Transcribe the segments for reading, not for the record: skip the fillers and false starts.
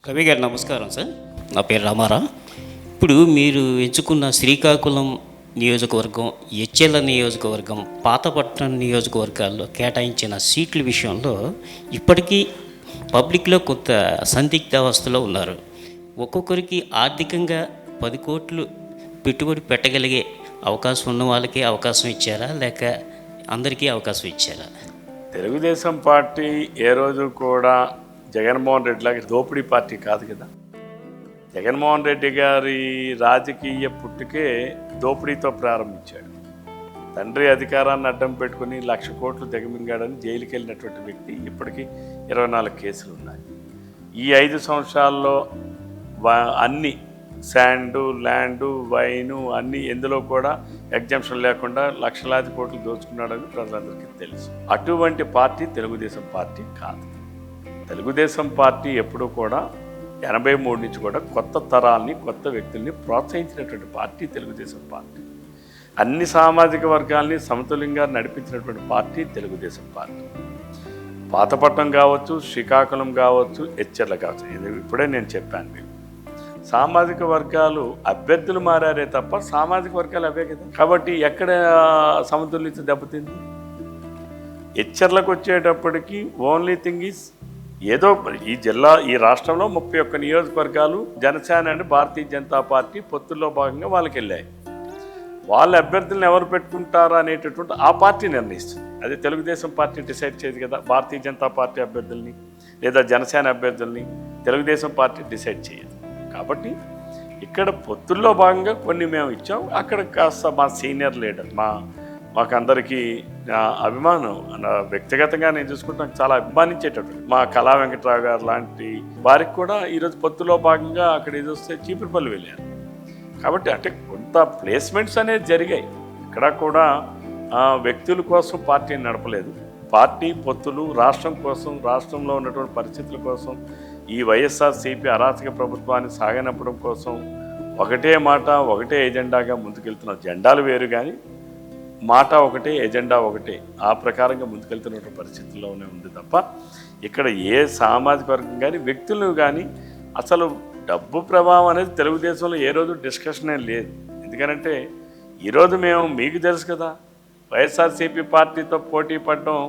రవి గారు నమస్కారం సార్. నా పేరు రామారావు. ఇప్పుడు మీరు ఎంచుకున్న శ్రీకాకుళం నియోజకవర్గం, ఎచ్చెల నియోజకవర్గం, పాతపట్నం నియోజకవర్గాల్లో కేటాయించిన సీట్ల విషయంలో ఇప్పటికీ పబ్లిక్లో కొంత సందిగ్ధావస్థలో ఉన్నారు. ఒక్కొక్కరికి ఆర్థికంగా 10 కోట్లు పెట్టుబడి పెట్టగలిగే అవకాశం ఉన్న వాళ్ళకి అవకాశం ఇచ్చారా, లేక అందరికీ అవకాశం ఇచ్చారా? తెలుగుదేశం పార్టీ ఏ రోజు కూడా జగన్మోహన్ రెడ్డి లాగా దోపిడీ పార్టీ కాదు కదా. జగన్మోహన్ రెడ్డి గారి రాజకీయ పుట్టుకే దోపిడీతో ప్రారంభించాడు. తండ్రి అధికారాన్ని అడ్డం పెట్టుకుని 1,00,000 కోట్లు దిగమింగాడని జైలుకి వెళ్ళినటువంటి వ్యక్తి ఇప్పటికీ 24 కేసులు ఉన్నాయి. ఈ 5 సంవత్సరాల్లో అన్ని శాండు, ల్యాండు, వైను అన్నీ ఎందులో కూడా ఎగ్జామ్షన్ లేకుండా లక్షలాది కోట్లు దోచుకున్నాడని ప్రజలందరికీ తెలుసు. అటువంటి పార్టీ తెలుగుదేశం పార్టీ కాదు. తెలుగుదేశం పార్టీ ఎప్పుడూ కూడా 83 నుంచి కూడా కొత్త తరాల్ని, కొత్త వ్యక్తుల్ని ప్రోత్సహించినటువంటి పార్టీ తెలుగుదేశం పార్టీ. అన్ని సామాజిక వర్గాల్ని సమతుల్యంగా నడిపించినటువంటి పార్టీ తెలుగుదేశం పార్టీ. పాతపట్నం కావచ్చు, శ్రీకాకుళం కావచ్చు, ఎచ్చెర్ల కావచ్చు, ఇప్పుడే నేను చెప్పాను మీకు. సామాజిక వర్గాలు అభ్యర్థులు మారారే తప్ప సామాజిక వర్గాలు అవే కదా. కాబట్టి ఎక్కడ సమతుల్యత దెబ్బతింది? ఎచ్చెర్లకు వచ్చేటప్పటికి ఓన్లీ థింగ్ ఈజ్ ఏదో ఈ రాష్ట్రంలో 31 నియోజకవర్గాలు జనసేన అండ్ భారతీయ జనతా పార్టీ పొత్తుల్లో భాగంగా వాళ్ళకి వెళ్ళాయి. వాళ్ళ అభ్యర్థులను ఎవరు పెట్టుకుంటారా అనేటటువంటి ఆ పార్టీ నిర్ణయిస్తుంది. అది తెలుగుదేశం పార్టీ డిసైడ్ చేయదు కదా. భారతీయ జనతా పార్టీ అభ్యర్థుల్ని లేదా జనసేన అభ్యర్థుల్ని తెలుగుదేశం పార్టీ డిసైడ్ చేయదు. కాబట్టి ఇక్కడ పొత్తుల్లో భాగంగా కొన్ని మేము ఇచ్చాం. అక్కడ కాస్త మా సీనియర్ లీడర్ మాకందరికీ అభిమానం, వ్యక్తిగతంగా నేను చూసుకుంటే నాకు చాలా అభిమానించేటటువంటి మా కళా వెంకట్రావు గారు లాంటి వారికి కూడా ఈరోజు పొత్తులో భాగంగా అక్కడ ఇది వస్తే చీపురుపల్లి వెళ్ళారు. కాబట్టి అంటే కొంత ప్లేస్మెంట్స్ అనేది జరిగాయి. ఇక్కడ కూడా వ్యక్తుల కోసం పార్టీని నడపలేదు. పార్టీ పొత్తులు రాష్ట్రం కోసం, రాష్ట్రంలో ఉన్నటువంటి పరిస్థితుల కోసం, ఈ వైఎస్ఆర్సీపీ అరాచక ప్రభుత్వాన్ని సాగనప్పడం కోసం ఒకటే మాట, ఒకటే ఎజెండాగా ముందుకెళ్తున్న జెండాలు వేరు కానీ మాట ఒకటే, ఎజెండా ఒకటే, ఆ ప్రకారంగా ముందుకెళ్తున్న పరిస్థితుల్లోనే ఉంది తప్ప ఇక్కడ ఏ సామాజిక వర్గం కానీ వ్యక్తులు కానీ అసలు డబ్బు ప్రభావం అనేది తెలుగుదేశంలో ఏ రోజు డిస్కషనే లేదు. ఎందుకనంటే ఈరోజు మేము మీకు తెలుసు కదా, వైఎస్ఆర్సీపీ పార్టీతో పోటీ పడడం,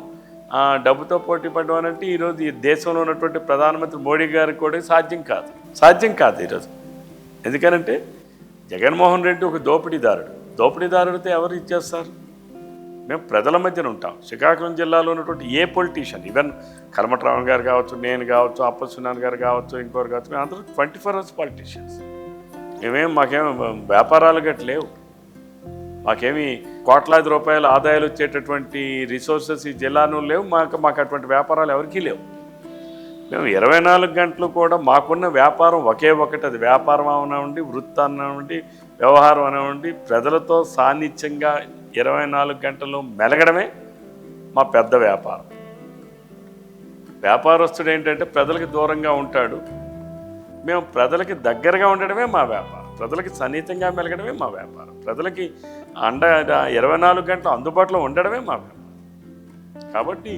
డబ్బుతో పోటీ పడడం అని అంటే ఈరోజు ఈ దేశంలో ఉన్నటువంటి ప్రధానమంత్రి మోడీ గారికి కూడా సాధ్యం కాదు ఈరోజు. ఎందుకనంటే జగన్మోహన్ రెడ్డి ఒక దోపిడీదారుడితో ఎవరు ఇచ్చేస్తారు? మేము ప్రజల మధ్యన ఉంటాం. శ్రీకాకుళం జిల్లాలో ఉన్నటువంటి ఏ పొలిటీషియన్, ఈవెన్ కర్మట్రావు గారు కావచ్చు, నేను కావచ్చు, అప్పసునాన్ గారు కావచ్చు, ఇంకోరు కావచ్చు, మేము అందరూ 24 hours పాలిటీషియన్స్. మాకేం వ్యాపారాలు గట్ట లేవు. మాకేమి కోట్లాది రూపాయల ఆదాయాలు వచ్చేటటువంటి రిసోర్సెస్ ఈ జిల్లాలో లేవు. మాకు అటువంటి వ్యాపారాలు ఎవరికీ లేవు. మేము 24 గంటలు కూడా మాకున్న వ్యాపారం ఒకే ఒకటి. అది వ్యాపారం అవనివ్వండి, వృత్తి అనివ్వండి, వ్యవహారం అనివ్వండి, ప్రజలతో సాన్నిధ్యంగా 24 గంటలు మెలగడమే మా పెద్ద వ్యాపారం. వ్యాపారస్తుడు ఏంటంటే ప్రజలకు దూరంగా ఉంటాడు. మేము ప్రజలకి దగ్గరగా ఉండడమే మా వ్యాపారం. ప్రజలకి సన్నిహితంగా మెలగడమే మా వ్యాపారం. ప్రజలకి 24 గంటలు అందుబాటులో ఉండడమే మా వ్యాపారం. కాబట్టి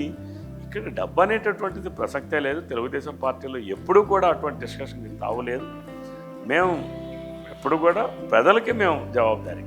ఇక్కడ డబ్బు అనేటటువంటిది ప్రసక్తే లేదు. తెలుగుదేశం పార్టీలో ఎప్పుడూ కూడా అటువంటి డిస్కషన్ తావులేదు. మేము ఎప్పుడు కూడా ప్రజలకి మేము జవాబుదారీ.